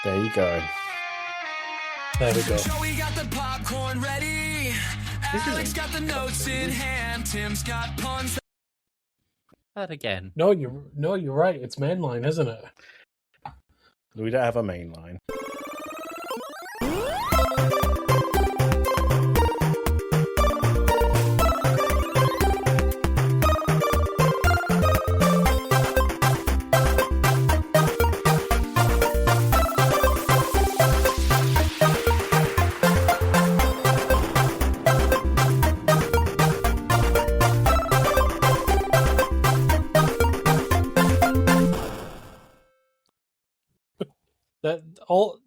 There you go. There we go. Joey got the popcorn ready. Alex got the notes in hand. Tim's got puns. That again. No, you're right. It's mainline, isn't it? We don't have a main line.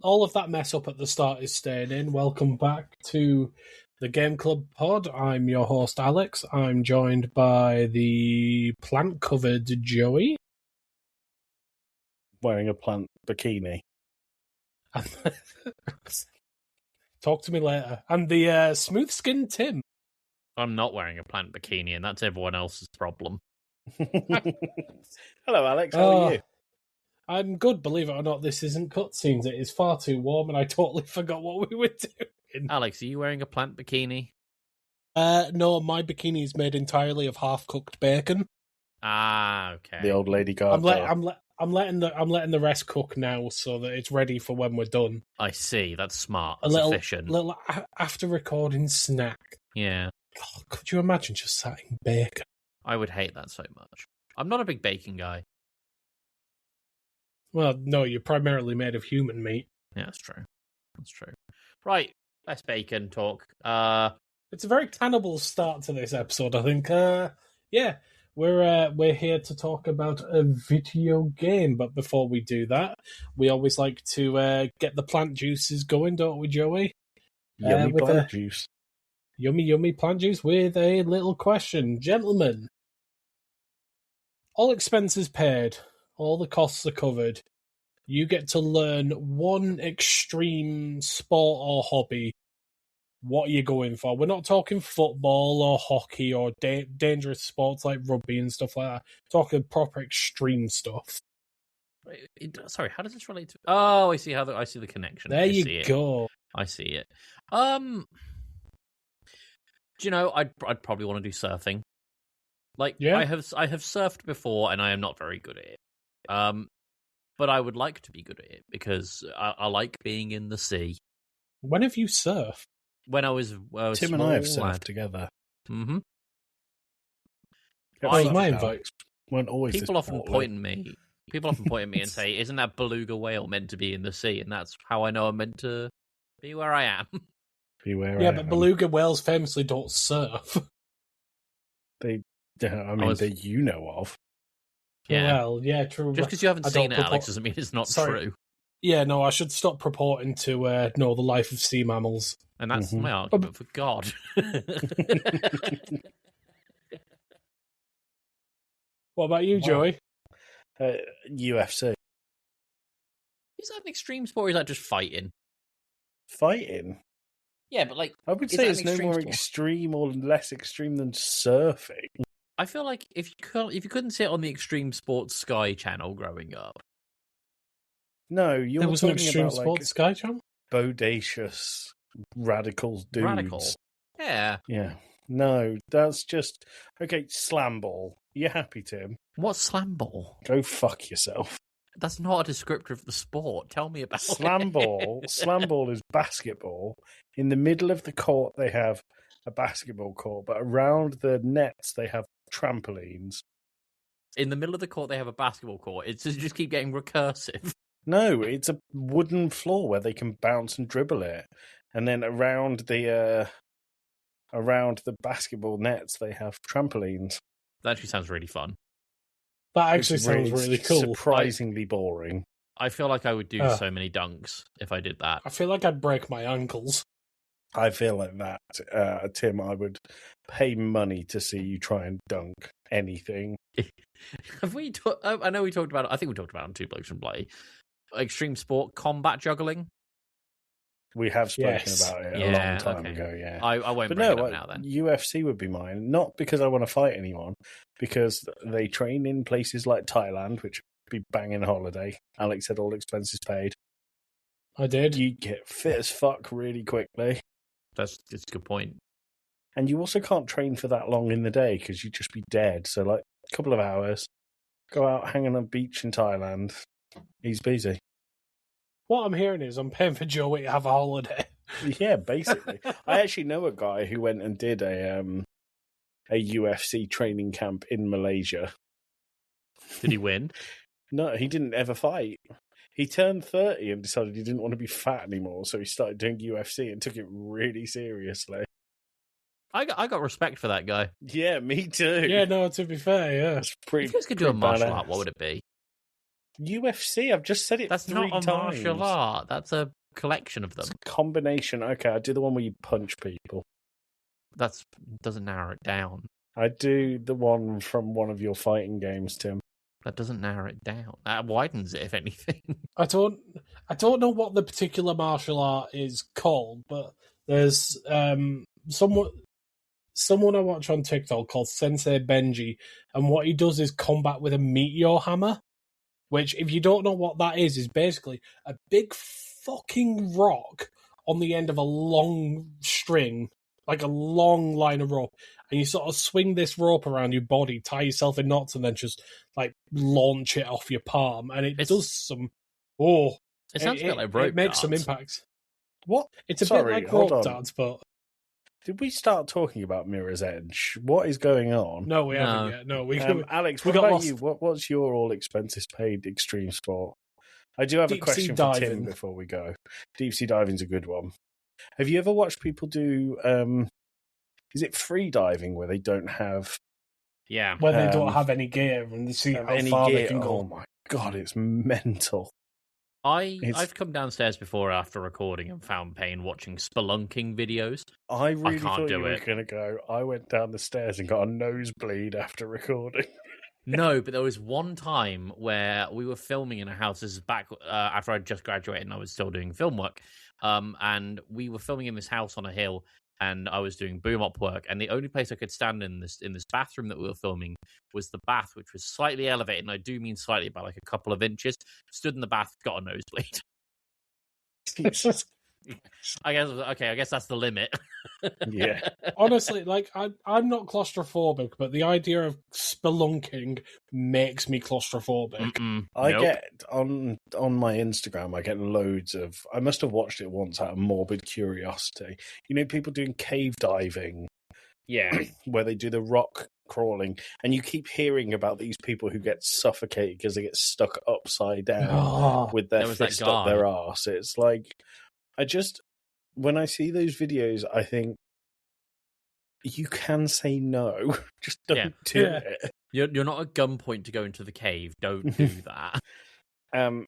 All of that mess up at the start is staying in. Welcome back to the Game Club Pod. I'm your host, Alex. I'm joined by the plant-covered Joey. Wearing a plant bikini. Talk to me later. And the smooth-skinned Tim. I'm not wearing a plant bikini, and that's everyone else's problem. Hello, Alex. How are you? I'm good, believe it or not. This isn't cutscenes. It is far too warm, and I totally forgot what we were doing. Alex, are you wearing a plant bikini? No, my bikini is made entirely of half-cooked bacon. Ah, okay. The old lady gardener. I'm letting the rest cook now, so that it's ready for when we're done. I see. That's smart. That's efficient. Little after recording snack. Yeah. Oh, could you imagine just sat in bacon? I would hate that so much. I'm not a big bacon guy. Well, no, you're primarily made of human meat. Yeah, that's true. That's true. Right, less bacon talk. It's a very cannibal start to this episode, I think. Yeah, we're here to talk about a video game, but before we do that, we always like to get the plant juices going, don't we, Joey? Yummy plant juice. Yummy plant juice with a little question. Gentlemen, all expenses paid, all the costs are covered. You get to learn one extreme sport or hobby. What are you going for? We're not talking football or hockey or dangerous sports like rugby and stuff like that. We're talking proper extreme stuff. Sorry, how does this relate to? Oh, I see I see the connection. There you go. I see it. Do you know? I'd probably want to do surfing. Like, yeah. I have surfed before, and I am not very good at it. But I would like to be good at it because I like being in the sea. When have you surfed? When I was Tim small, and I have surfed together. Mm-hmm. My invites weren't always. People often point at me. People often point at me and say, "Isn't that beluga whale meant to be in the sea?" And that's how I know I'm meant to be where I am. But beluga whales famously don't surf. That you know of. Yeah. Well, yeah, true. Just because you haven't seen it, Alex, doesn't mean it's not true. Yeah, no, I should stop purporting to know the life of sea mammals. And that's my argument for God. What about you, Joey? UFC. Is that an extreme sport or is that just fighting? Fighting? Yeah, but like... I would say it's no more extreme or less extreme than surfing. I feel like if you couldn't see it on the Extreme Sports Sky channel growing up. No, you're there was an talking Extreme about Sports Sky channel? Bodacious, radical dudes. Radical. Yeah. Yeah. No, that's just... Okay, slam ball. You happy, Tim? What's slam ball? Go fuck yourself. That's not a descriptor of the sport. Tell me about slam ball. Slam ball is basketball. In the middle of the court, they have a basketball court, but around the nets, they have trampolines. In the middle of the court, they have a basketball court. It's just keep getting recursive. No, it's a wooden floor where they can bounce and dribble it, and then around the basketball nets, they have trampolines. That actually sounds really fun. That actually sounds really cool. Surprisingly boring. I feel like I would do so many dunks if I did that. I feel like I'd break my ankles. I feel like that, Tim. I would pay money to see you try and dunk anything. Have we? I know we talked about it. I think we talked about it on Two Blokes and Play. Extreme sport, combat juggling. We have spoken about it a long time ago, yeah. I won't bring it up now then. UFC would be mine, not because I want to fight anyone, because they train in places like Thailand, which would be banging holiday. Alex said all expenses paid. I did. You get fit as fuck really quickly. That's a good point. And you also can't train for that long in the day because you'd just be dead. So, like, a couple of hours, go out, hang on a beach in Thailand. Easy peasy. What I'm hearing is I'm paying for Joey to have a holiday. Yeah, basically. I actually know a guy who went and did a UFC training camp in Malaysia. Did he win? No, he didn't ever fight. He turned 30 and decided he didn't want to be fat anymore, so he started doing UFC and took it really seriously. I got respect for that guy. Yeah, me too. Yeah, no, to be fair, yeah. That's pretty. If you guys could do a martial art, what would it be? UFC. I've just said it. That's three not a times. martial art. That's a collection of them. It's a combination. Okay, I do the one where you punch people. That doesn't narrow it down. I do the one from one of your fighting games, Tim. That doesn't narrow it down. That widens it, if anything. I don't know what the particular martial art is called, but there's someone I watch on TikTok called Sensei Benji, and what he does is combat with a meteor hammer, which, if you don't know what that is basically a big fucking rock on the end of a long string, like a long line of rope, and you sort of swing this rope around your body, tie yourself in knots, and then just like launch it off your palm, and it does some. Oh, it sounds a bit like rope It makes darts. some impacts. What? It's a bit like rope darts, but did we start talking about Mirror's Edge? What is going on? No, we haven't yet. No, Alex, we what got about lost. you? What's your all expenses paid extreme sport? I do have a question for Tim before we go. Deep sea diving's a good one. Have you ever watched people do? Is it free diving where they don't have? Yeah, where they don't have any gear and they see how far they can go. Oh my god, it's mental. I've come downstairs before after recording and found pain watching spelunking videos. I really can't thought do you were it. going to go. I went down the stairs and got a nosebleed after recording. No, but there was one time where we were filming in a house. This is back after I'd just graduated and I was still doing film work. And we were filming in this house on a hill, and I was doing boom up work. And the only place I could stand in this bathroom that we were filming was the bath, which was slightly elevated. And I do mean slightly, by like a couple of inches. Stood in the bath, got a nosebleed. I guess that's the limit. Yeah. Honestly, like I'm not claustrophobic, but the idea of spelunking makes me claustrophobic. I get on my Instagram, I get loads of. I must have watched it once out of morbid curiosity. You know, people doing cave diving. Yeah, where they do the rock crawling, and you keep hearing about these people who get suffocated because they get stuck upside down with their fist up their arse. It's like, when I see those videos, I think you can say no. Just don't do it. You're not at gunpoint to go into the cave. Don't do that. Am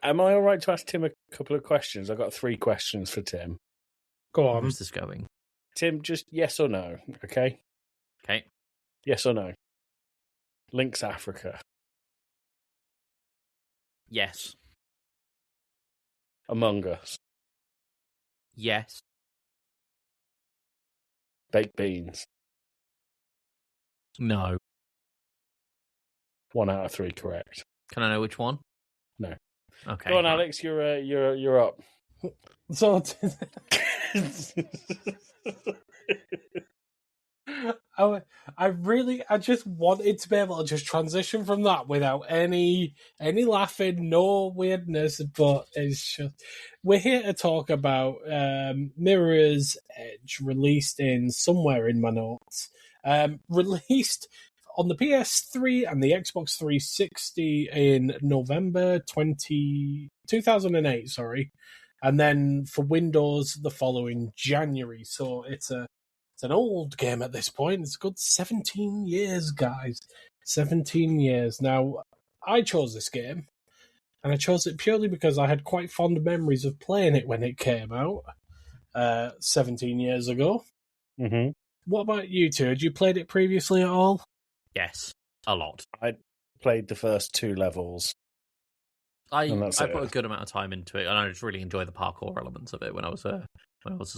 I all right to ask Tim a couple of questions? I've got 3 questions for Tim. Go on. Where's this going? Tim, just yes or no, okay? Okay. Yes or no? Lynx Africa. Yes. Among Us. Yes. Baked beans. No. 1 out of 3 correct. Can I know which one? No. Okay. Go on, Alex. You're up. So I just wanted to be able to just transition from that without any laughing, no weirdness, but it's just we're here to talk about Mirror's Edge, released in somewhere in my notes. Released on the PS3 and the Xbox 360 in November 2008, sorry. And then for Windows the following January. So it's an old game at this point. It's a good 17 years, guys. 17 years. Now, I chose this game, and I chose it purely because I had quite fond memories of playing it when it came out 17 years ago. Mm-hmm. What about you two? Had you played it previously at all? Yes, a lot. I played the first 2 levels. I put a good amount of time into it, and I just really enjoy the parkour elements of it when I was a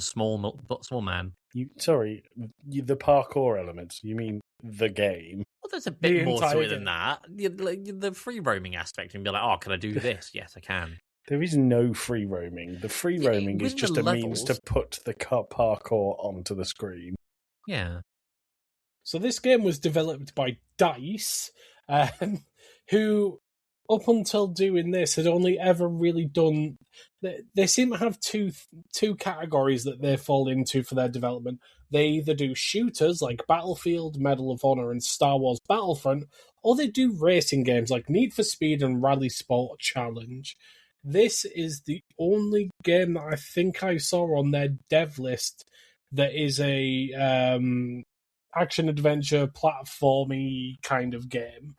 small man. The parkour elements. You mean the game? Well, there's a bit more to it than that. The free roaming aspect, and be like, oh, can I do this? Yes, I can. There is no free roaming. The free roaming is just a means to put the parkour onto the screen. Yeah. So this game was developed by DICE, who, up until doing this, had only ever really done... They seem to have two categories that they fall into for their development. They either do shooters like Battlefield, Medal of Honor, and Star Wars Battlefront, or they do racing games like Need for Speed and Rally Sport Challenge. This is the only game that I think I saw on their dev list that is a action-adventure, platformy kind of game.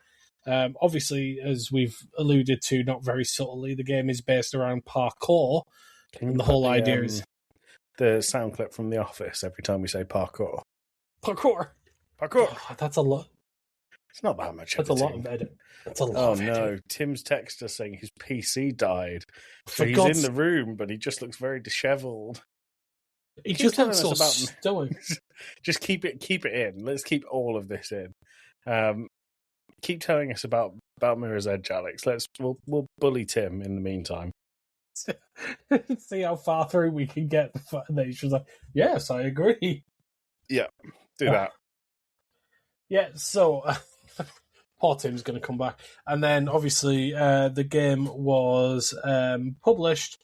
Obviously, as we've alluded to, not very subtly, the game is based around parkour. And the whole idea is... the sound clip from The Office every time we say parkour. Parkour! Oh, that's a lot. It's not that much. That's editing. A lot of edit. That's a lot of no. edit. Tim's text us saying his PC died. So he's in the room, but he just looks very dishevelled. He just looks so stoic. Just keep it in. Let's keep all of this in. Keep telling us about Mirror's Edge, Alex. We'll bully Tim in the meantime. See how far through we can get. And then she's like, yes, I agree. Yeah, do that. Yeah, so poor Tim's going to come back. And then, obviously, the game was published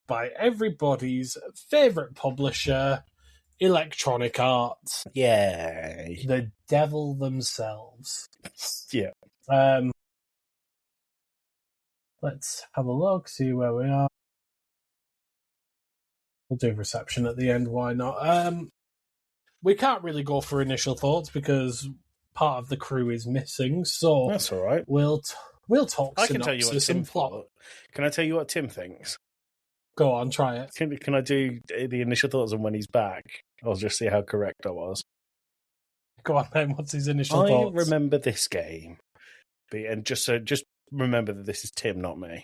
by everybody's favourite publisher, Electronic Arts. Yay. The devil themselves. Yeah. Let's have a look, see where we are. We'll do reception at the end, why not? We can't really go for initial thoughts because part of the crew is missing, so that's all right. We'll talk I can tell you what Tim plot. Can I tell you what Tim thinks? Go on, try it. Can I do the initial thoughts on when he's back? I'll just see how correct I was. Go on then, what's his initial thoughts? I remember this game, and just remember that this is Tim, not me.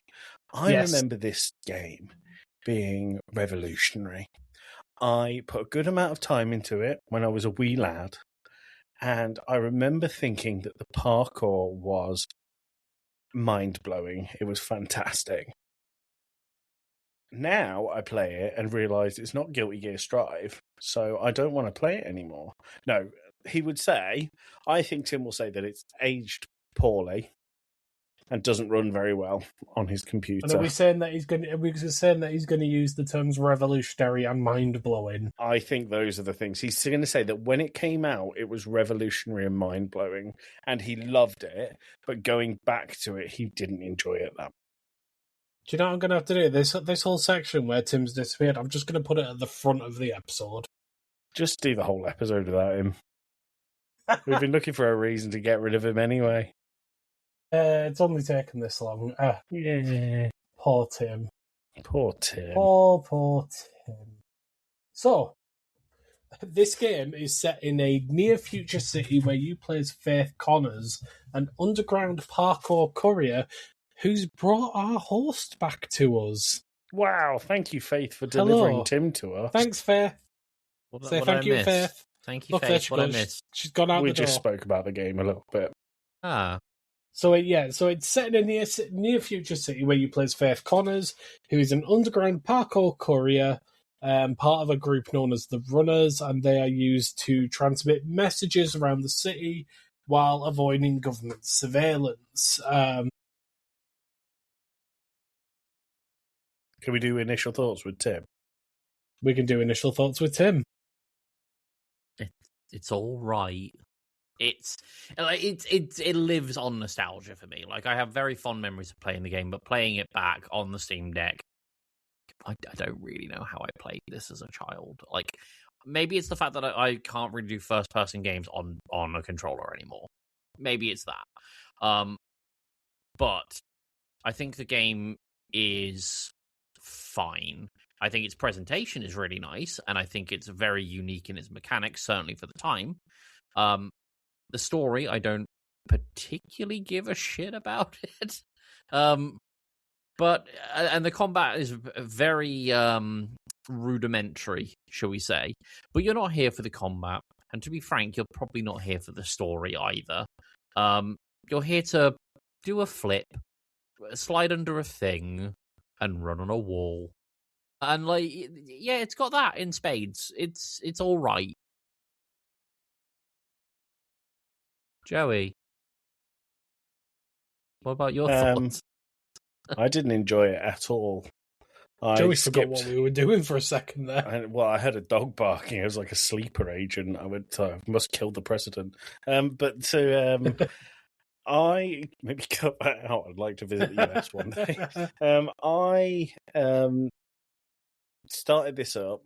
I remember this game being revolutionary. I put a good amount of time into it when I was a wee lad, and I remember thinking that the parkour was mind-blowing. It was fantastic. Now I play it and realise it's not Guilty Gear Strive, so I don't want to play it anymore. No, he would say, I think Tim will say that it's aged poorly and doesn't run very well on his computer. And are we saying that he's going to use the terms revolutionary and mind-blowing? I think those are the things. He's going to say that when it came out, it was revolutionary and mind-blowing, and he loved it, but going back to it, he didn't enjoy it that much. Do you know what I'm going to have to do? This whole section where Tim's disappeared, I'm just going to put it at the front of the episode. Just do the whole episode without him. We've been looking for a reason to get rid of him anyway. It's only taken this long. Yeah. Poor Tim. Poor Tim. Poor Tim. So, this game is set in a near-future city where you play as Faith Connors, an underground parkour courier who's brought our host back to us. Wow, thank you, Faith, for delivering Tim to us. Thanks, Faith. Say thank you, Faith. Thank you, Faith. What I missed. She's gone out the door. We just spoke about the game a little bit. So it's set in a near future city where you play as Faith Connors, who is an underground parkour courier, part of a group known as the Runners, and they are used to transmit messages around the city while avoiding government surveillance. Can we do initial thoughts with Tim? We can do initial thoughts with Tim. It's all right. It lives on nostalgia for me. Like, I have very fond memories of playing the game, but playing it back on the Steam Deck, I don't really know how I played this as a child. Like, maybe it's the fact that I can't really do first person games on a controller anymore. Maybe it's that. But I think the game is fine. I think its presentation is really nice, and I think it's very unique in its mechanics, certainly for the time. The story, I don't particularly give a shit about it. But the combat is very rudimentary, shall we say. But you're not here for the combat. And to be frank, you're probably not here for the story either. You're here to do a flip, slide under a thing and run on a wall. And, like, yeah, it's got that in spades. It's all right. Joey, what about your thoughts? I didn't enjoy it at all. Joey forgot what we were doing for a second there. I had a dog barking. It was like a sleeper agent. I must kill the president. I maybe cut that out. I'd like to visit the US one day. I started this up,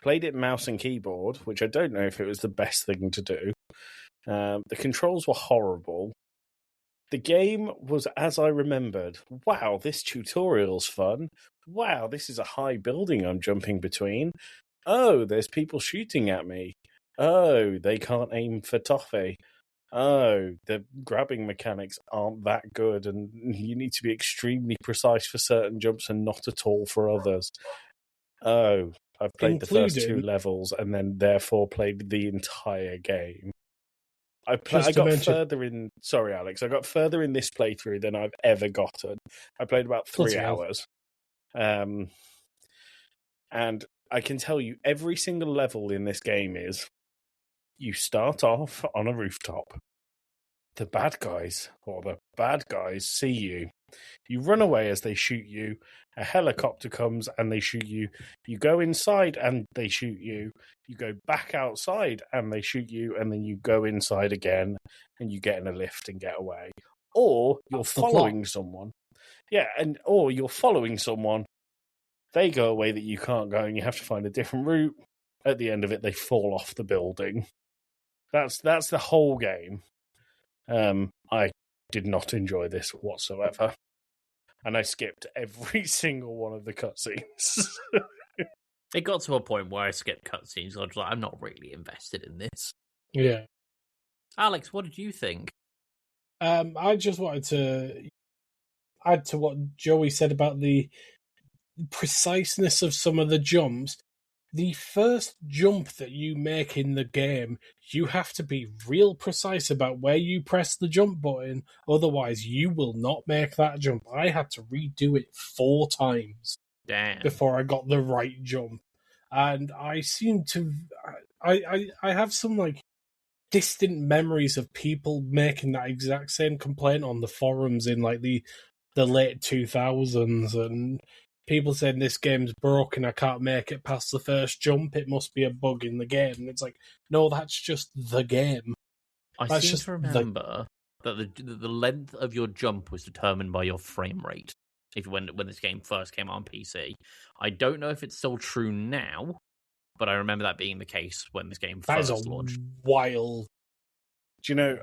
played it mouse and keyboard, which I don't know if it was the best thing to do. The controls were horrible. The game was as I remembered. Wow, this tutorial's fun. Wow, this is a high building I'm jumping between. Oh, there's people shooting at me. Oh, they can't aim for toffee. Oh, the grabbing mechanics aren't that good, and you need to be extremely precise for certain jumps and not at all for others. Oh, I've played the first 2 levels and then therefore played the entire game. I got further in. Sorry, Alex. I got further in this playthrough than I've ever gotten. I played about 3 hours, and I can tell you, every single level in this game is: you start off on a rooftop. The bad guys see you. You run away as they shoot you. A helicopter comes and they shoot you. You go inside and they shoot you. You go back outside and they shoot you. And then you go inside again and you get in a lift and get away. Or you're following someone. Yeah, or you're following someone. They go away that you can't go and you have to find a different route. At the end of it, they fall off the building. That's the whole game. I did not enjoy this whatsoever. And I skipped every single one of the cutscenes. It got to a point where I skipped cutscenes. I was like, I'm not really invested in this. Yeah. Alex, what did you think? I just wanted to add to what Joey said about the preciseness of some of the jumps. The first jump that you make in the game, you have to be real precise about where you press the jump button, otherwise you will not make that jump. I had to redo it 4 times before I got the right jump. And I seem to... I have some, like, distant memories of people making that exact same complaint on the forums in, like, the late 2000s, and... people saying this game's broken, I can't make it past the first jump, it must be a bug in the game. And it's like, no, that's just the game. I seem to remember that the length of your jump was determined by your frame rate when this game first came out on PC. I don't know if it's still true now, but I remember that being the case when this game first launched. Wild. Do you know,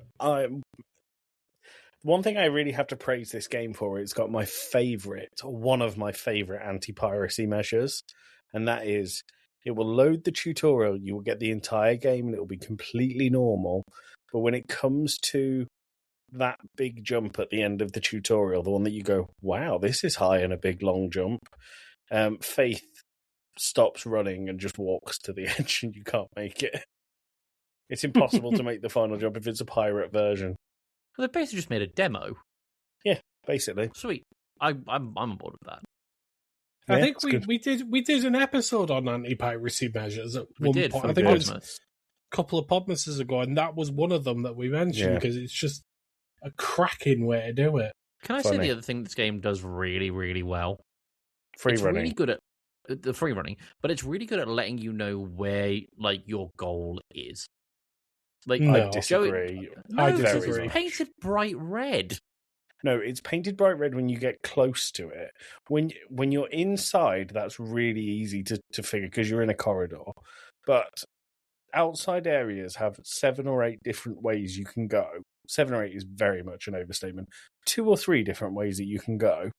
one thing I really have to praise this game for, it's got one of my favourite anti-piracy measures, and that is, it will load the tutorial, you will get the entire game, and it will be completely normal, but when it comes to that big jump at the end of the tutorial, the one that you go, wow, this is high and a big long jump, Faith stops running and just walks to the edge, and you can't make it. It's impossible to make the final jump if it's a pirate version. Well, they basically just made a demo. Yeah, basically. Sweet. I'm on board with that. I think we did an episode on anti-piracy measures at one point. I think it was a couple of Podmases ago, and that was one of them that we mentioned because it's just a cracking way to do it. Can I say the other thing this game does really, really well? Free running. Really good at the free running, but it's really good at letting you know where your goal is. I disagree. It's painted bright red. No, it's painted bright red when you get close to it. When you're inside, that's really easy to figure because you're in a corridor. But outside areas have 7 or 8 different ways you can go. 7 or 8 is very much an overstatement. 2 or 3 different ways that you can go.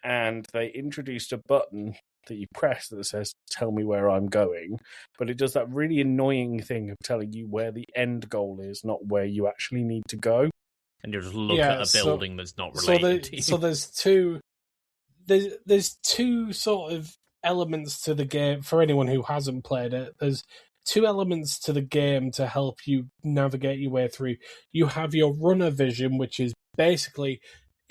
And they introduced a button that you press that says, tell me where I'm going. But it does that really annoying thing of telling you where the end goal is, not where you actually need to go. And you just look at a building that's not related to you. So there's two sort of elements to the game for anyone who hasn't played it. There's 2 elements to the game to help you navigate your way through. You have your runner vision, which is basically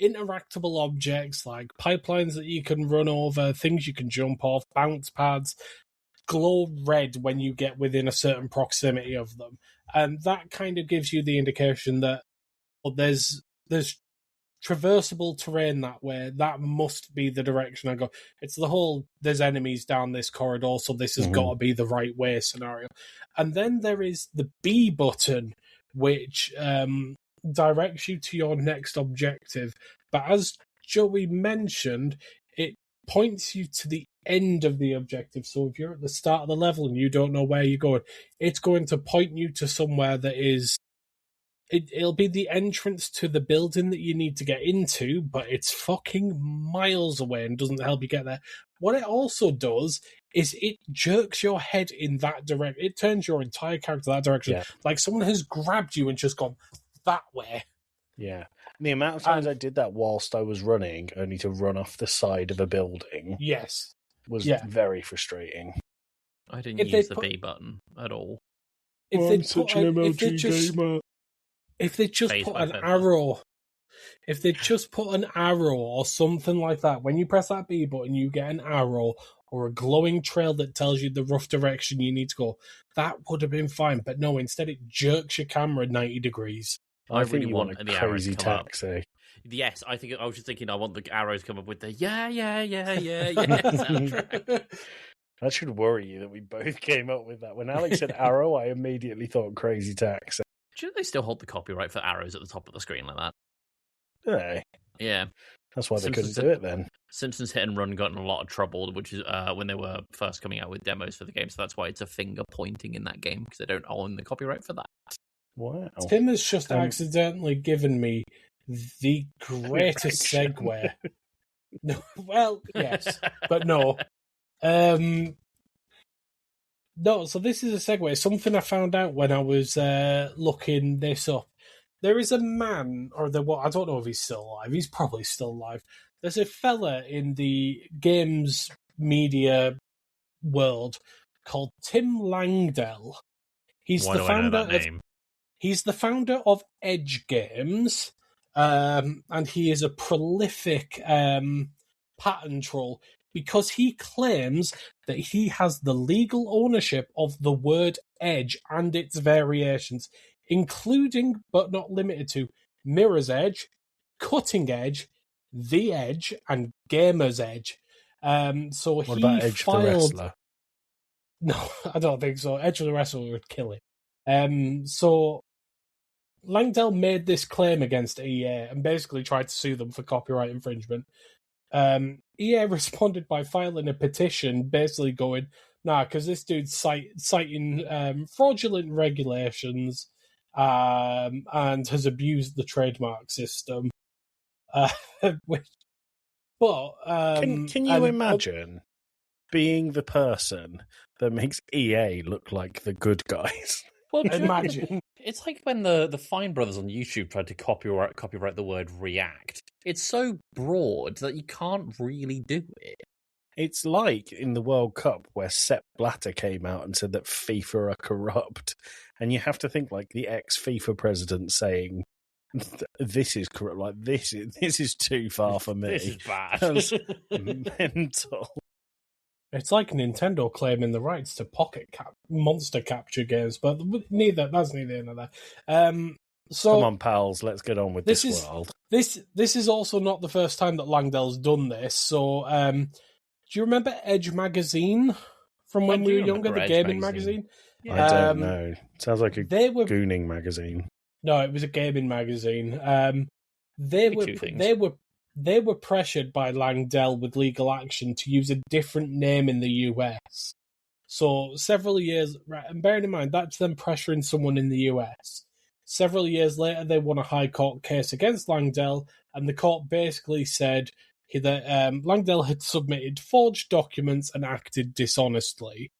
interactable objects like pipelines that you can run over, things you can jump off, bounce pads, glow red when you get within a certain proximity of them. And that kind of gives you the indication that there's traversable terrain that way. That must be the direction I go. It's the whole, there's enemies down this corridor, so this has got to be the right way scenario. And then there is the B button, which directs you to your next objective. But as Joey mentioned, it points you to the end of the objective. So if you're at the start of the level and you don't know where you're going, it's going to point you to somewhere that is... It'll be the entrance to the building that you need to get into, but it's fucking miles away and doesn't help you get there. What it also does is it jerks your head in that direction. It turns your entire character that direction. Yeah. Like someone has grabbed you and just gone that way. Yeah. And the amount of times I did that whilst I was running, only to run off the side of a building, was very frustrating. I didn't use the B button at all. I'm such an MLG gamer. If they just put an arrow, or something like that, when you press that B button, you get an arrow or a glowing trail that tells you the rough direction you need to go. That would have been fine, but no, instead it jerks your camera 90 degrees. I really want the crazy taxi. Yes, I was just thinking I want the arrows to come up with the yeah soundtrack. That should worry you that we both came up with that. When Alex said arrow, I immediately thought crazy taxi. Do you know they still hold the copyright for arrows at the top of the screen like that? Do they? Yeah. That's why they couldn't do it then. Simpsons Hit and Run got in a lot of trouble, which is when they were first coming out with demos for the game, so that's why it's a finger pointing in that game, because they don't own the copyright for that. Wow. Tim has just accidentally given me the greatest segue. No, well, yes, but no. No, so this is a segue. Something I found out when I was looking this up. There is a man, I don't know if he's still alive. He's probably still alive. There's a fella in the games media world called Tim Langdell. He's the founder of Edge Games, and he is a prolific pattern troll, because he claims that he has the legal ownership of the word edge and its variations, including, but not limited to, Mirror's Edge, Cutting Edge, The Edge, and Gamer's Edge. So what about Edge the Wrestler? No, I don't think so. Edge the Wrestler would kill him. So Langdell made this claim against EA and basically tried to sue them for copyright infringement. EA responded by filing a petition basically going, because this dude's citing fraudulent regulations and has abused the trademark system. Can you imagine being the person that makes EA look like the good guys? Well, imagine. It's like when the Fine Brothers on YouTube tried to copyright the word react. It's so broad that you can't really do it. It's like in the World Cup where Sepp Blatter came out and said that FIFA are corrupt. And you have to think like the ex-FIFA president saying, this is corrupt. Like, this is too far for me. This is bad. That's mental. It's like Nintendo claiming the rights to monster capture games, but that's neither here nor there. So come on, pals, let's get on with this world. This is also not the first time that Langdell's done this. So, do you remember Edge magazine from when we were younger? The gaming magazine. Yeah. I don't know. Sounds like a gooning magazine. No, it was a gaming magazine. They were pressured by Langdell with legal action to use a different name in the US. So several years, and bearing in mind that's them pressuring someone in the US. Several years later, they won a high court case against Langdell, and the court basically said that Langdell had submitted forged documents and acted dishonestly.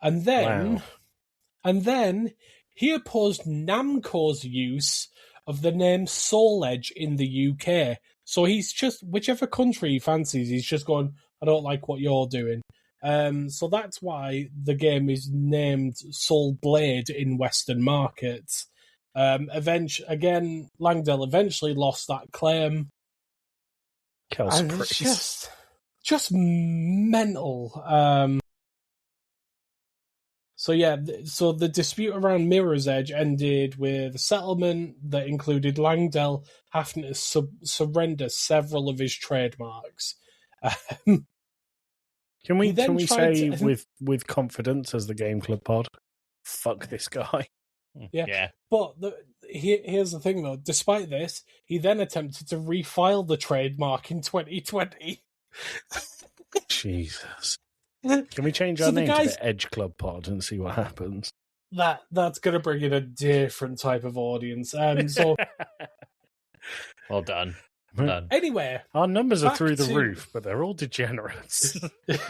And then he opposed Namco's use of the name Soul Edge in the UK. So he's just, whichever country he fancies, he's just going, I don't like what you're doing. So that's why the game is named Soul Blade in Western markets. Langdell eventually lost that claim, And it's just mental. So the dispute around Mirror's Edge ended with a settlement that included Langdell having to surrender several of his trademarks. Can we say with confidence as the Game Club pod, fuck this guy? Yeah. But here's the thing, though. Despite this, he then attempted to refile the trademark in 2020. Jesus. Can we change our name to the Edge Club pod and see what happens? That's going to bring in a different type of audience. Well done. Anyway, our numbers are through the roof, but they're all degenerates. And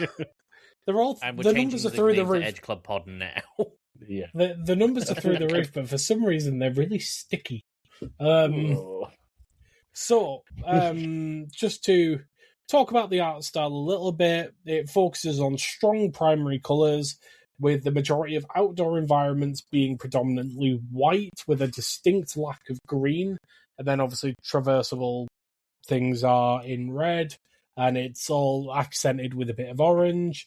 the numbers are through the roof. Edge Club pod now. Yeah, the numbers are through the roof, but for some reason they're really sticky. So, just to talk about the art style a little bit, it focuses on strong primary colours, with the majority of outdoor environments being predominantly white with a distinct lack of green, and then obviously traversable things are in red, and it's all accented with a bit of orange.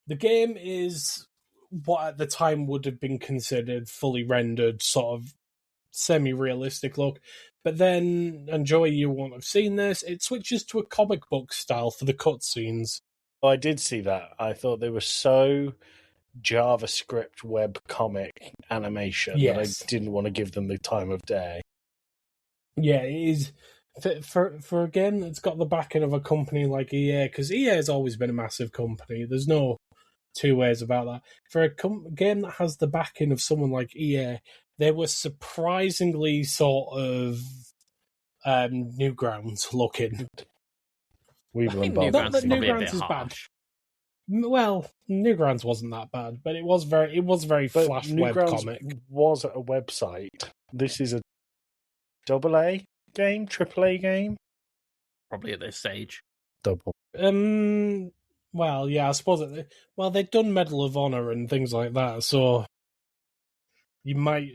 The game is what at the time would have been considered fully rendered, sort of semi-realistic look. But then, and Joey, you won't have seen this, it switches to a comic book style for the cutscenes. Oh, I did see that. I thought they were so JavaScript web comic animation that I didn't want to give them the time of day. Yeah, it is. For again, it's got the backing of a company like EA, because EA has always been a massive company. There's no two ways about that. For a game that has the backing of someone like EA, they were surprisingly sort of Newgrounds looking. Not that Newgrounds is bad. Well, Newgrounds wasn't that bad, but it was very flash web comic. Was a website. This is a AA game, AAA game. Probably at this stage. Double. Well, yeah, I suppose. They'd done Medal of Honor and things like that, so you might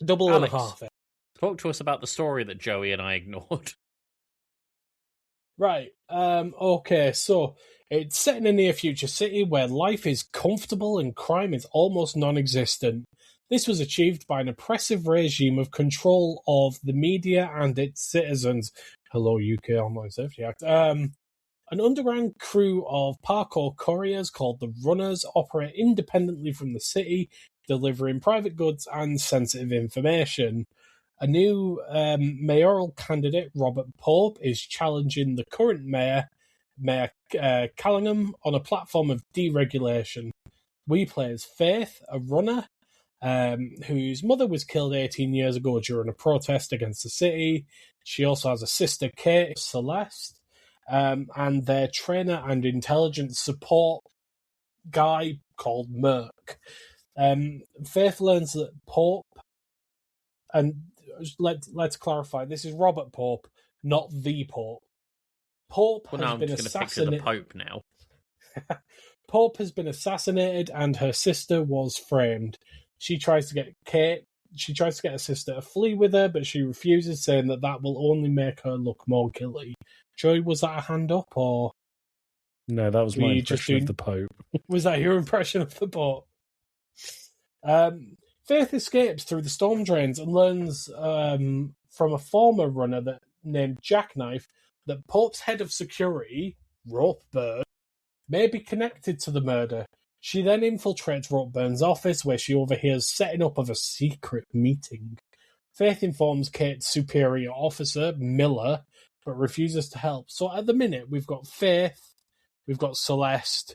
double Alex, and a half. Talk to us about the story that Joey and I ignored. Right. Okay, so it's set in a near-future city where life is comfortable and crime is almost non-existent. This was achieved by an oppressive regime of control of the media and its citizens. Hello, UK Online Safety Act. An underground crew of parkour couriers called the Runners operate independently from the city, delivering private goods and sensitive information. A new mayoral candidate, Robert Pope, is challenging the current mayor, Mayor Callingham, on a platform of deregulation. We play as Faith, a runner, whose mother was killed 18 years ago during a protest against the city. She also has a sister, Kate, Celeste, and their trainer and intelligence support guy called Merc. Faith learns that Pope, and let's clarify, this is Robert Pope, not the Pope. Pope has been assassinated. The Pope now. Pope has been assassinated, and her sister was framed. She tries to get her sister to flee with her, but she refuses, saying that will only make her look more guilty. Joey, was that a hand up, or no? That was my impression of the Pope. Was that your impression of the Pope? Faith escapes through the storm drains and learns from a former runner named Jackknife that Pope's head of security, Ropeburn, may be connected to the murder. She then infiltrates Ropeburn's office, where she overhears setting up of a secret meeting. Faith informs Kate's superior officer, Miller, but refuses to help. So at the minute, we've got Faith, we've got Celeste,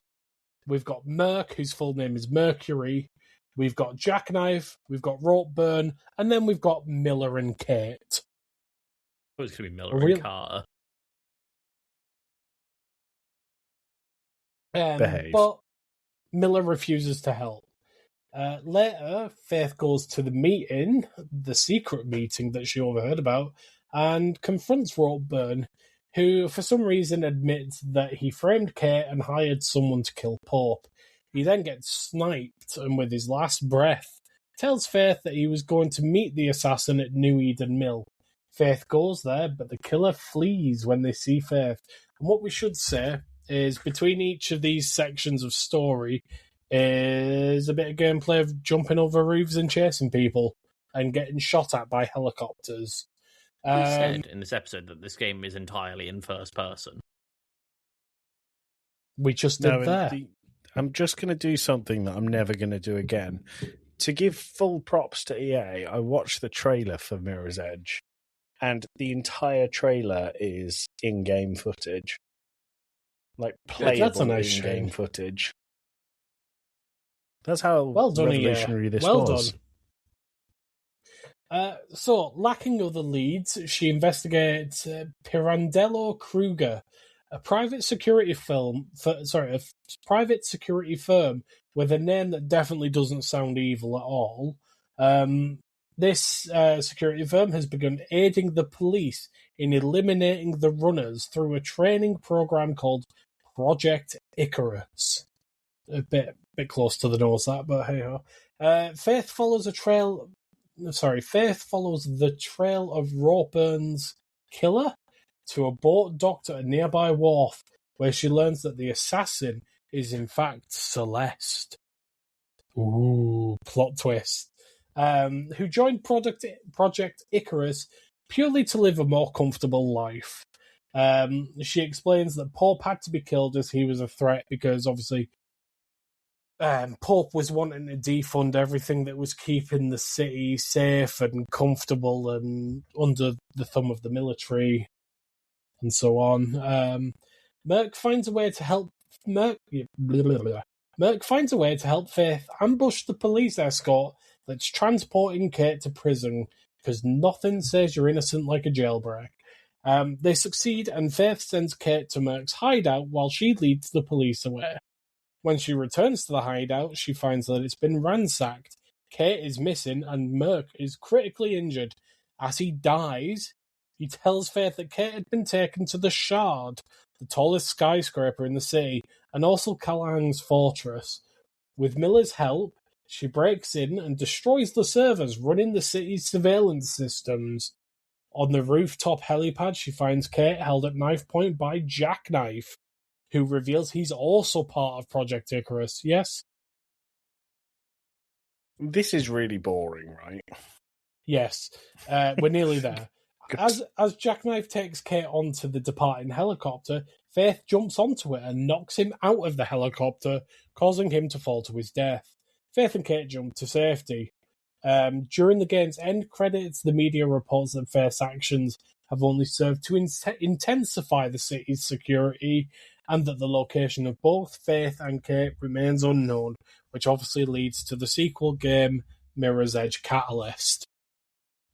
we've got Merc, whose full name is Mercury, we've got Jackknife, we've got Ropeburn, and then we've got Miller and Kate. I thought it was going to be Miller and Carter. But Miller refuses to help. Later, Faith goes to the meeting, the secret meeting that she overheard about, and confronts Ropeburn, who for some reason admits that he framed Kate and hired someone to kill Pope. He then gets sniped, and with his last breath, tells Faith that he was going to meet the assassin at New Eden Mill. Faith goes there, but the killer flees when they see Faith. And what we should say is between each of these sections of story is a bit of gameplay of jumping over roofs and chasing people and getting shot at by helicopters. We said in this episode that this game is entirely in first person. We just did that. I'm just going to do something that I'm never going to do again. To give full props to EA, I watched the trailer for Mirror's Edge, and the entire trailer is in-game footage. Like, playable in-game footage. That's how revolutionary this was. Well done. So, lacking other leads, she investigates Pirandello Kruger, a private security firm with a name that definitely doesn't sound evil at all. This security firm has begun aiding the police in eliminating the runners through a training program called Project Icarus. A bit close to the nose, that, but hey ho. Faith follows the trail of Rawburn's killer to a boat docked at a nearby wharf, where she learns that the assassin is in fact Celeste. Ooh, plot twist. Who joined Project Icarus purely to live a more comfortable life. She explains that Pope had to be killed as he was a threat because obviously Pope was wanting to defund everything that was keeping the city safe and comfortable and under the thumb of the military and so on. Merc finds a way to help Faith ambush the police escort that's transporting Kate to prison because nothing says you're innocent like a jailbreak. They succeed, and Faith sends Kate to Merc's hideout while she leads the police away. When she returns to the hideout, she finds that it's been ransacked. Kate is missing, and Merc is critically injured. As he dies, he tells Faith that Kate had been taken to the Shard, the tallest skyscraper in the city, and also Callahan's fortress. With Miller's help, she breaks in and destroys the servers running the city's surveillance systems. On the rooftop helipad, she finds Kate held at knife point by Jackknife, who reveals he's also part of Project Icarus. Yes? This is really boring, right? Yes. We're nearly there. As Jackknife takes Kate onto the departing helicopter, Faith jumps onto it and knocks him out of the helicopter, causing him to fall to his death. Faith and Kate jump to safety. During the game's end credits, the media reports that Faith's actions have only served to intensify the city's security, and that the location of both Faith and Kate remains unknown, which obviously leads to the sequel game, Mirror's Edge Catalyst.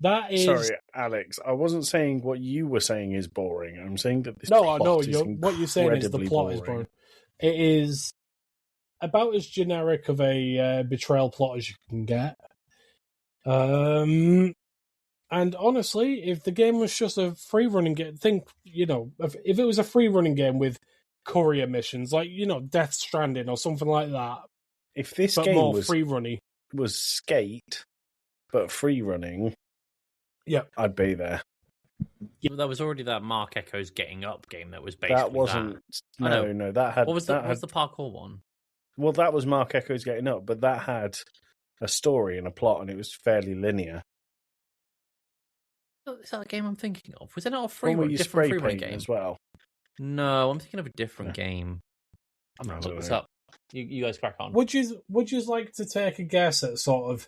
That is... Sorry, Alex, I wasn't saying what you were saying is boring. I'm saying that this plot is what you're saying is the plot is boring. It is about as generic of a betrayal plot as you can get. And honestly, if the game was just a free-running game, if it was a free-running game with courier missions, like, Death Stranding or something like that. If this game was free-running, was Skate, but free-running, yeah, I'd be there. Yeah, there was already that Mark Echo's Getting Up game that was basically that. Wasn't. That. No, that had... What was the parkour one? Well, that was Mark Echo's Getting Up, but that had a story and a plot, and it was fairly linear. Is that the game I'm thinking of? Was it not a different free game as well? No, I'm thinking of a different game. I'm going to look this up. You guys crack on. Would you like to take a guess at sort of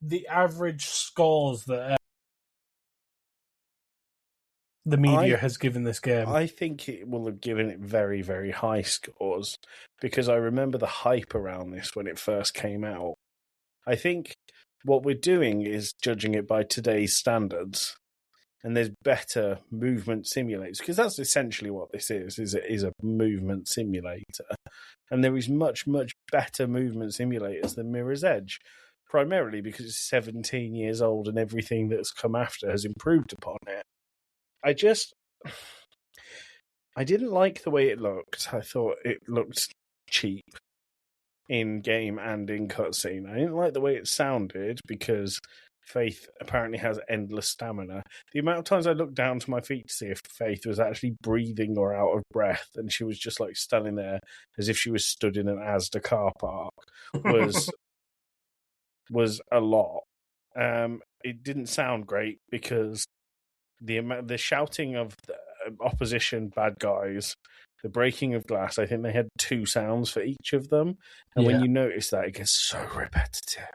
the average scores that the media has given this game? I think it will have given it very, very high scores, because I remember the hype around this when it first came out. I think what we're doing is judging it by today's standards, and there's better movement simulators, because that's essentially what this is a movement simulator. And there is much, much better movement simulators than Mirror's Edge, primarily because it's 17 years old and everything that's come after has improved upon it. I didn't like the way it looked. I thought it looked cheap. in game and in cutscene. I didn't like the way it sounded because Faith apparently has endless stamina. The amount of times I looked down to my feet to see if Faith was actually breathing or out of breath, and she was just like standing there as if she was stood in an Asda car park, was a lot. It didn't sound great because the shouting of the opposition bad guys, the breaking of glass, I think they had 2 sounds for each of them. And when you notice that, it gets so repetitive.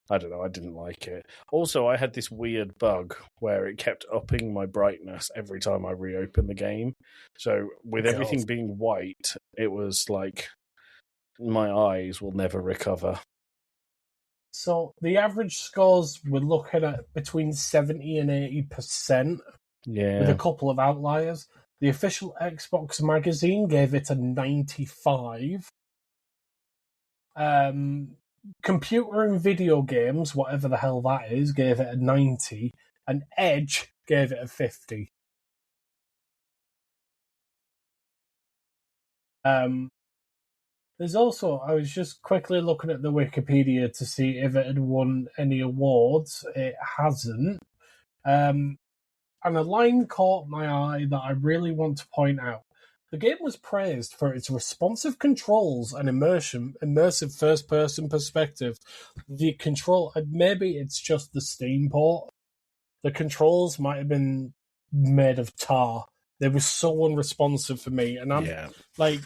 I don't know, I didn't like it. Also, I had this weird bug where it kept upping my brightness every time I reopened the game. So with everything being white, it was like my eyes will never recover. So the average scores we're looking at between 70 and 80%, with a couple of outliers. The official Xbox magazine gave it a 95. Computer and video games, whatever the hell that is, gave it a 90, and Edge gave it a 50. There's also, I was just quickly looking at the Wikipedia to see if it had won any awards. It hasn't. And a line caught my eye that I really want to point out. The game was praised for its responsive controls and immersive first-person perspective. The control, maybe it's just the Steam port. The controls might have been made of tar. They were so unresponsive for me, and I'm like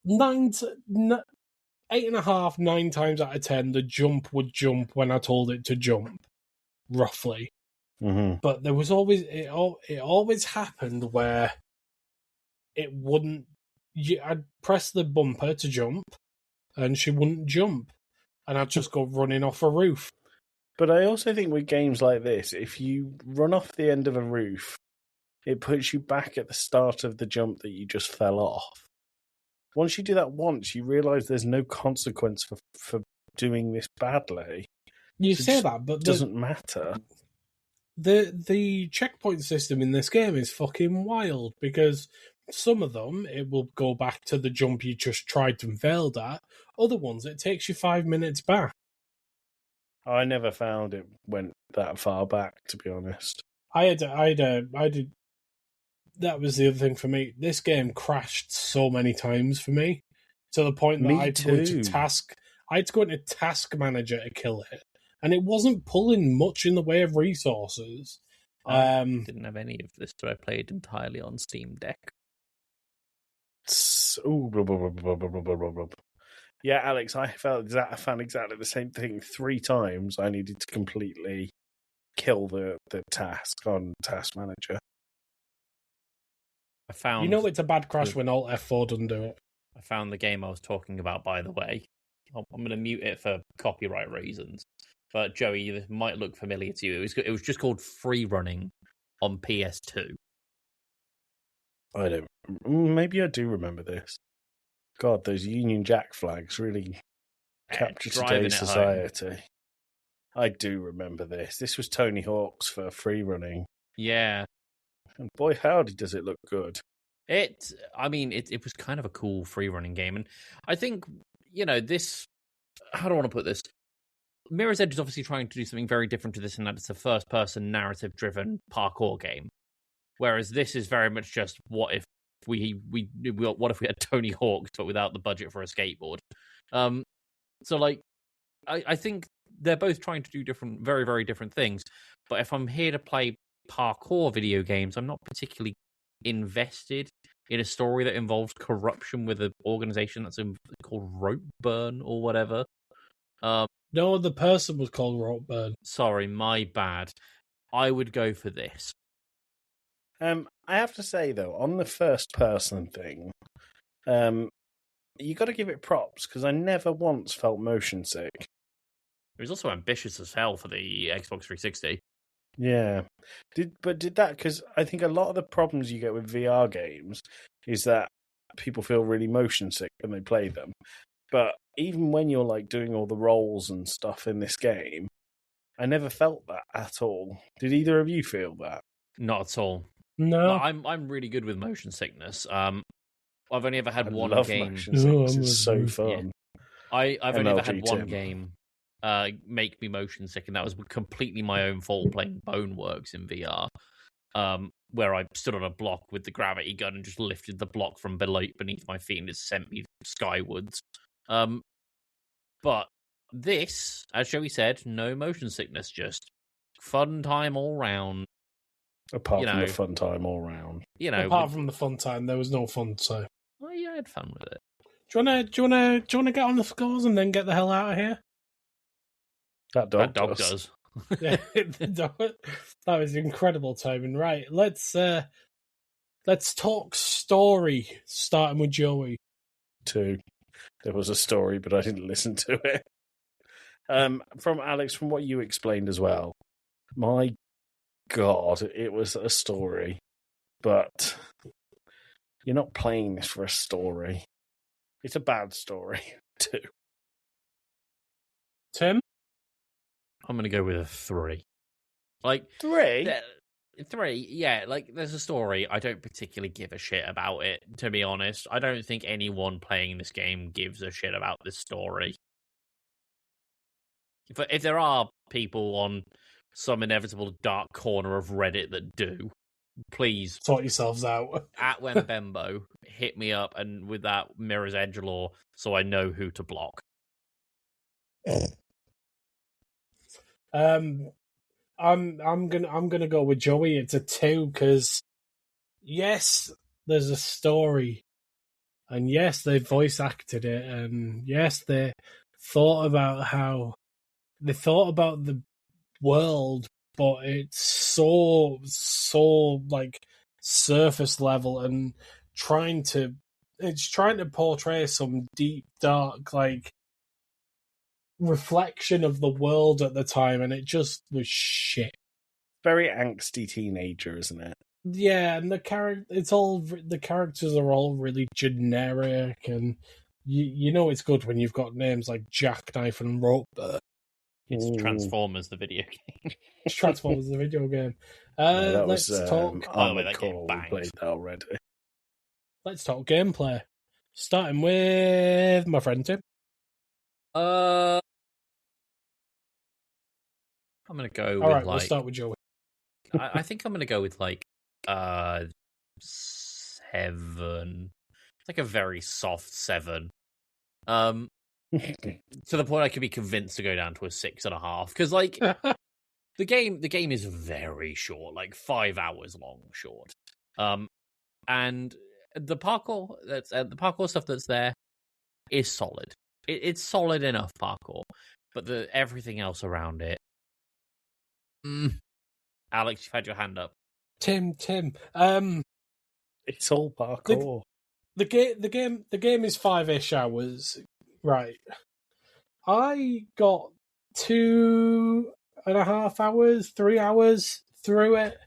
8.5, 9 times out of 10, the jump would jump when I told it to jump, roughly. Mm-hmm. But there was always it always happened where it wouldn't. I'd press the bumper to jump, and she wouldn't jump, and I'd just go running off a roof. But I also think with games like this, if you run off the end of a roof, it puts you back at the start of the jump that you just fell off. Once you do that once, you realise there's no consequence for doing this badly. You say that, but it doesn't matter. The checkpoint system in this game is fucking wild, because some of them, it will go back to the jump you just tried and failed at. Other ones, it takes you 5 minutes back. I never found it went that far back, to be honest. I did. That was the other thing for me. This game crashed so many times for me, to the point that I had to go into Task Manager to kill it, and it wasn't pulling much in the way of resources. I didn't have any of this, so I played entirely on Steam Deck. Yeah, Alex, I found exactly the same thing 3 times. I needed to completely kill the task on Task Manager. I found it's a bad crash when Alt F4 doesn't do it. I found the game I was talking about, by the way. I'm going to mute it for copyright reasons. But Joey, this might look familiar to you. It was just called Free Running on PS2. I don't. Maybe I do remember this. God, those Union Jack flags really capture today's society. Home. I do remember this. This was Tony Hawk's for Free Running. Yeah. And boy, howdy, does it look good. It was kind of a cool free running game. And I think, this, how do I want to put this? Mirror's Edge is obviously trying to do something very different to this in that it's a first person narrative driven parkour game. Whereas this is very much just what if we had Tony Hawk but without the budget for a skateboard. So like I think they're both trying to do different, very, very different things. But if I'm here to play parkour video games, I'm not particularly invested in a story that involves corruption with an organization that's called Ropeburn or whatever. No, the person was called Ropeburn. Sorry, my bad. I would go for this. I have to say though, on the first person thing, you got to give it props because I never once felt motion sick. It was also ambitious as hell for the Xbox 360. Yeah. Did that, because I think a lot of the problems you get with VR games is that people feel really motion sick when they play them. But even when you're like doing all the rolls and stuff in this game, I never felt that at all. Did either of you feel that? Not at all. No. I'm really good with motion sickness. I've only ever had one love game. Motion sickness. It's so fun. Yeah. I've only ever had one Tim. game make me motion sick, and that was completely my own fault playing Boneworks in VR, where I stood on a block with the gravity gun and just lifted the block from beneath my feet, and it sent me skywards. But this, as Joey said, no motion sickness, just fun time all round. Apart from the fun time all round. Apart from the fun time, there was no fun time. Well, yeah, I had fun with it. Do you wanna get on the scores and then get the hell out of here? That dog does. Yeah, that was incredible timing. Right, let's talk story. Starting with Joey. 2. There was a story, but I didn't listen to it. From Alex, from what you explained as well. My God, it was a story, but you're not playing this for a story. It's a bad story, too. Tim? I'm going to go with a 3. Like 3? 3, yeah. Like, there's a story. I don't particularly give a shit about it, to be honest. I don't think anyone playing this game gives a shit about this story. If there are people on some inevitable dark corner of Reddit that do, please sort yourselves out. At Wembembo, hit me up and with that Mirror's Edge lore, so I know who to block. I'm gonna go with Joey. It's a 2 because yes, there's a story, and yes, they voice acted it, and yes, they thought about the world, but it's so like surface level and trying to portray some deep, dark, like reflection of the world at the time, and it just was shit. Very angsty teenager, isn't it? Yeah, and the characters are all really generic, and you know it's good when you've got names like Jackknife and Roper. It's Transformers, the video game. It's Transformers, the video game. Let's talk. That game played that already. Let's talk gameplay. Starting with my friend Tim. I'm gonna go. All right, we'll start with Joey. I think I'm gonna go with 7. It's like a very soft 7. To the point I could be convinced to go down to a 6.5 because the game is very short, like 5 hours long short. And the parkour stuff that's there is solid. It's solid enough parkour, but everything else around it. Alex, you've had your hand up. Tim. It's all parkour. The game is 5-ish hours. Right. I got 2.5 hours, 3 hours through it,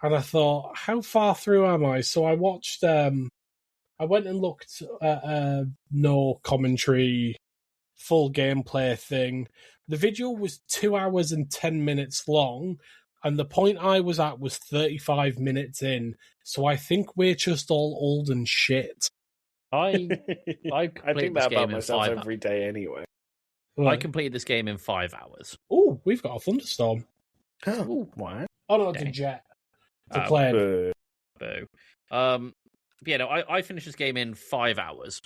and I thought, how far through am I? So I watched, I went and looked at no commentary, full gameplay thing. The video was 2 hours and 10 minutes long, and the point I was at was 35 minutes in, so I think we're just all old and shit. I think that about myself every day anyway. I completed this game in 5 hours. Oh, we've got a thunderstorm. Why? Oh no, it's a jet. It's a plane. Boo. Yeah, no, I finished this game in 5 hours.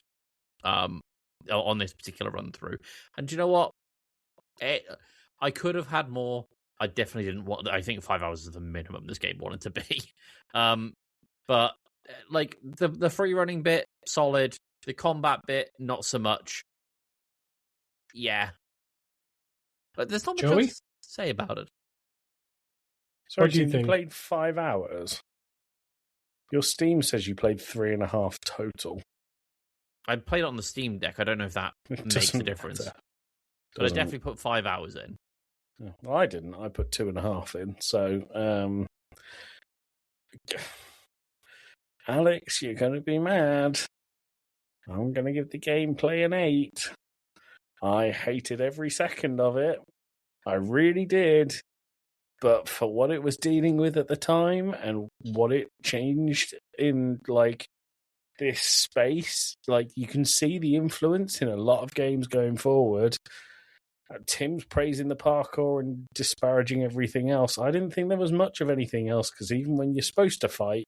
On this particular run through, and do you know what? I could have had more. I definitely didn't want. I think 5 hours is the minimum this game wanted to be. But like the free running bit, solid. The combat bit, not so much. Yeah, but there's not much else to say about it. Sorry, you played 5 hours. Your Steam says you played 3.5 total. I played it on the Steam Deck. I don't know if that makes a difference. But I definitely put 5 hours in. Well, I didn't. I put 2.5 in. So, Alex, you're going to be mad. I'm going to give the gameplay an 8. I hated every second of it. I really did. But for what it was dealing with at the time and what it changed in, this space. Like, you can see the influence in a lot of games going forward. Tim's praising the parkour and disparaging everything else. I didn't think there was much of anything else, because even when you're supposed to fight,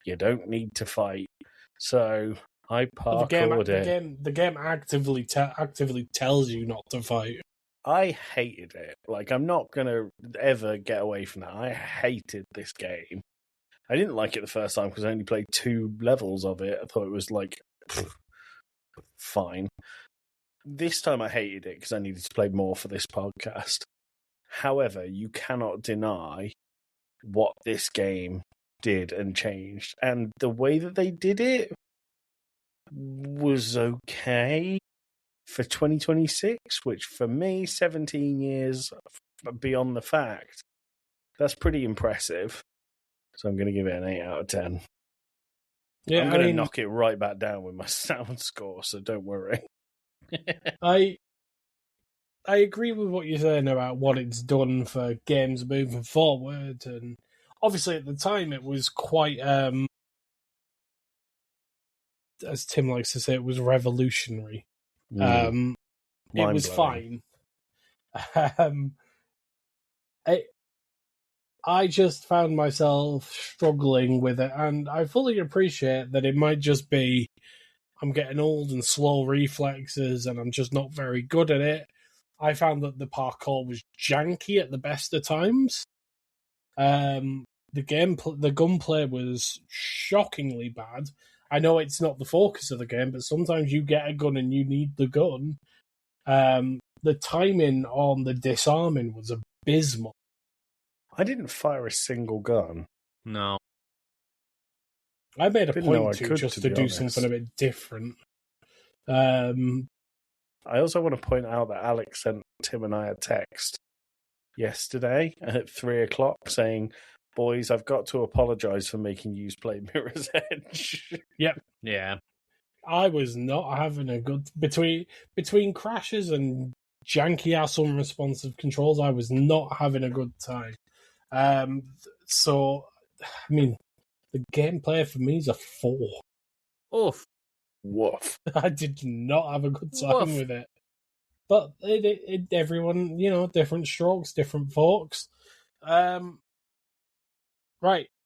you don't need to fight. So I parkoured it. The game actively tells you not to fight. I hated it. Like, I'm not going to ever get away from that. I hated this game. I didn't like it the first time because I only played 2 levels of it. I thought it was like, fine. This time I hated it because I needed to play more for this podcast. However, you cannot deny what this game did and changed. And the way that they did it was okay for 2026, which for me, 17 years beyond the fact, that's pretty impressive. So I'm going to give it an 8 out of 10. Yeah, I'm going to knock it right back down with my sound score, so don't worry. I agree with what you're saying about what it's done for games moving forward, and obviously at the time it was quite, as Tim likes to say, it was revolutionary. It was fine. I just found myself struggling with it, and I fully appreciate that it might just be I'm getting old and slow reflexes and I'm just not very good at it. I found that the parkour was janky at the best of times. The gunplay was shockingly bad. I know it's not the focus of the game, but sometimes you get a gun and you need the gun. The timing on the disarming was abysmal. I didn't fire a single gun. No. I made a point to do something a bit different. I also want to point out that Alex sent Tim and I a text yesterday at 3:00 saying, "Boys, I've got to apologise for making you play Mirror's Edge." Yep. Yeah. I was not having a good... Between crashes and janky-ass unresponsive controls, I was not having a good time. So, I mean, the gameplay for me is a 4. Oof. Woof. I did not have a good time with it. But everyone, different strokes, different folks. Right,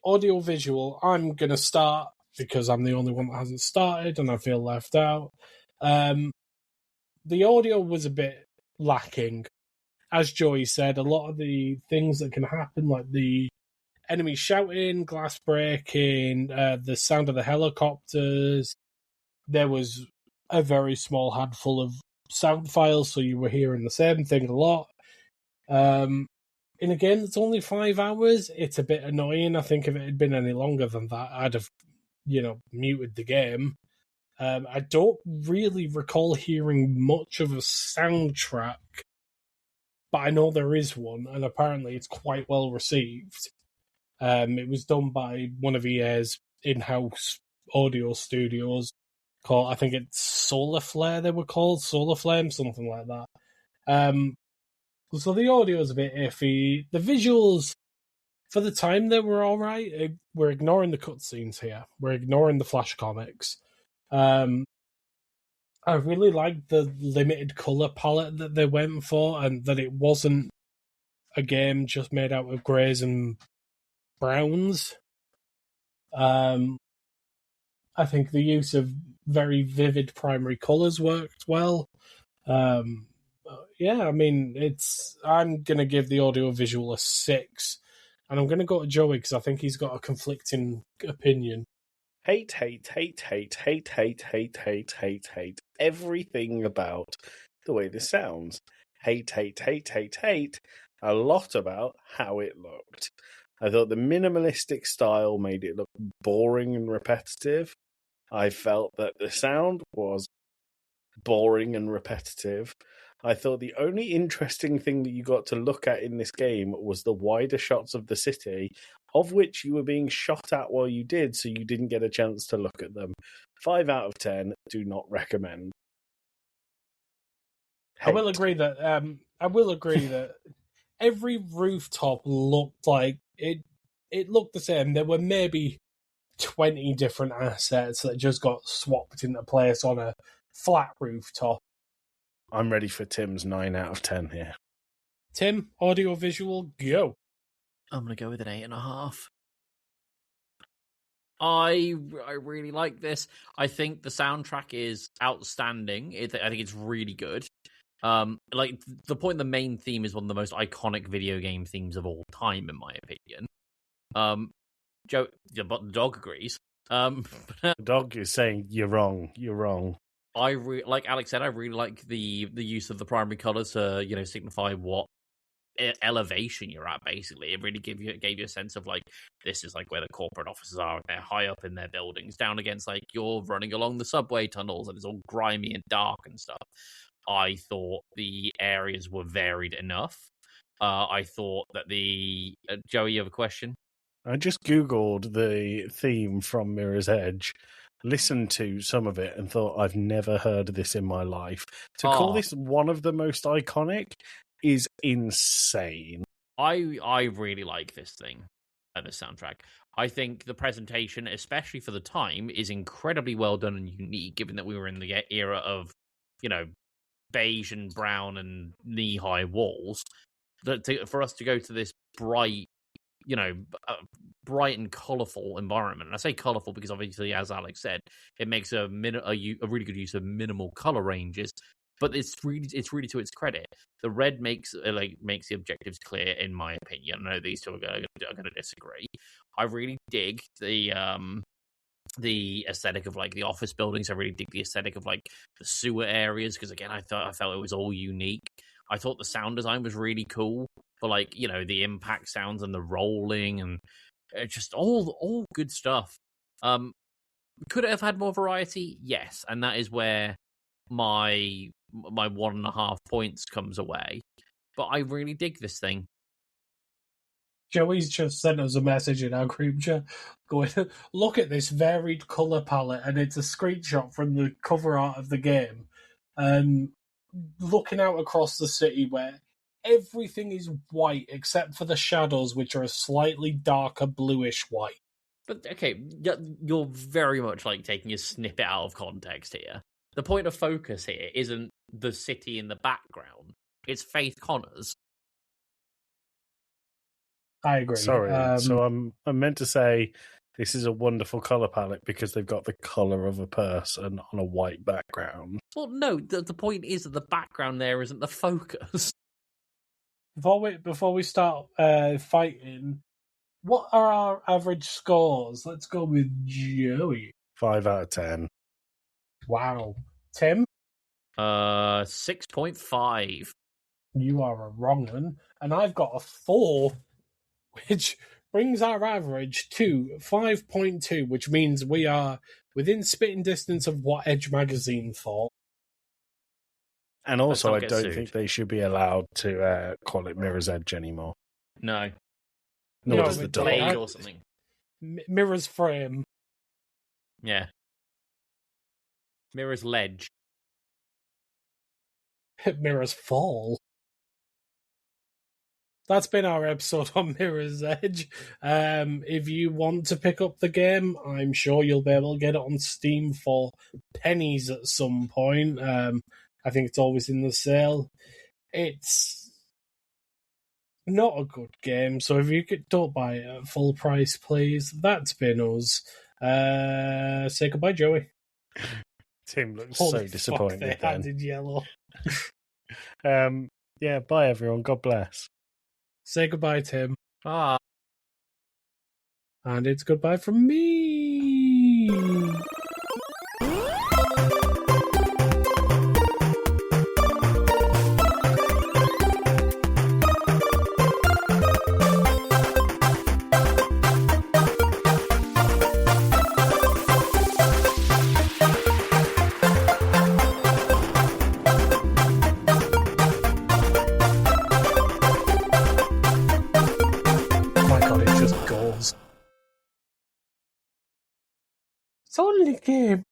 audio visual. I'm going to start because I'm the only one that hasn't started and I feel left out. The audio was a bit lacking. As Joey said, a lot of the things that can happen, like the enemy shouting, glass breaking, the sound of the helicopters, there was a very small handful of sound files, so you were hearing the same thing a lot. In a game that's only 5 hours, it's a bit annoying. I think if it had been any longer than that, I'd have, muted the game. I don't really recall hearing much of a soundtrack, but I know there is one, and apparently it's quite well received. It was done by one of EA's in-house audio studios called, I think it's Solar Flare they were called, Solar Flame, something like that. So the audio is a bit iffy. The visuals, for the time, they were all right. We're ignoring the cutscenes here. We're ignoring the Flash comics. I really liked the limited colour palette that they went for, and that it wasn't a game just made out of greys and browns. I think the use of very vivid primary colours worked well. Yeah, I mean, I'm going to give the audio visual a 6. And I'm going to go to Joey because I think he's got a conflicting opinion. Hate everything about the way this sounds. Hate a lot about how it looked. I thought the minimalistic style made it look boring and repetitive. I felt that the sound was boring and repetitive. I thought the only interesting thing that you got to look at in this game was the wider shots of the city, of which you were being shot at while you did, so you didn't get a chance to look at them. 5 out of 10, do not recommend. Hate. I will agree that every rooftop looked like it looked the same. There were maybe 20 different assets that just got swapped into place on a flat rooftop. I'm ready for Tim's 9 out of 10 here. Tim, audio-visual, go. I'm going to go with an 8.5. I really like this. I think the soundtrack is outstanding. I think it's really good. Like the point, the main theme is one of the most iconic video game themes of all time, in my opinion. Joe, but the dog agrees. The dog is saying you're wrong. You're wrong. Like Alex said, I really like the use of the primary colors to signify what elevation you're at. Basically, it really gave you a sense of like, this is like where the corporate offices are. They're high up in their buildings, down against like you're running along the subway tunnels, and it's all grimy and dark and stuff. I thought the areas were varied enough. I thought that Joey, you have a question? I just Googled the theme from Mirror's Edge, listened to some of it, and thought, I've never heard this in my life. To call this one of the most iconic is insane. I really like this thing, this soundtrack. I think the presentation, especially for the time, is incredibly well done and unique, given that we were in the era of, beige and brown and knee-high walls. For us to go to this bright, bright and colourful environment. And I say colourful because obviously, as Alex said, it makes a really good use of minimal colour ranges. But it's really to its credit. The red makes the objectives clear, in my opinion. I know these two are going to disagree. I really dig the aesthetic of like the office buildings. I really dig the aesthetic of like the sewer areas, because again, I felt it was all unique. I thought the sound design was really cool for like the impact sounds and the rolling and just all good stuff. Could it have had more variety? Yes, and that is where my 1.5 points comes away. But I really dig this thing. Joey's just sent us a message in our group chat going, look at this varied colour palette, and it's a screenshot from the cover art of the game. Looking out across the city where everything is white except for the shadows, which are a slightly darker bluish white. But, okay, you're very much like taking a snippet out of context here. The point of focus here isn't the city in the background. It's Faith Connors. I agree. Sorry, so I'm meant to say this is a wonderful colour palette because they've got the colour of a person on a white background. Well, no, the point is that the background there isn't the focus. Before we start fighting, what are our average scores? Let's go with Joey. 5 out of 10. Wow. Tim? 6.5. You are a wrong one. And I've got a 4, which brings our average to 5.2, which means we are within spitting distance of what Edge Magazine thought. And also, I don't think they should be allowed to call it Mirror's Edge anymore. No. Nor does the dog. Blade or something. Mirror's Frame. Yeah. Mirror's Ledge. Mirror's Fall. That's been our episode on Mirror's Edge. If you want to pick up the game, I'm sure you'll be able to get it on Steam for pennies at some point. I think it's always in the sale. It's not a good game, so if you don't buy it at full price, please. That's been us. Say goodbye, Joey. Tim looks so disappointed. They added yellow. Yeah, bye everyone. God bless. Say goodbye, Tim. Bye. And it's goodbye from me. It's only a game.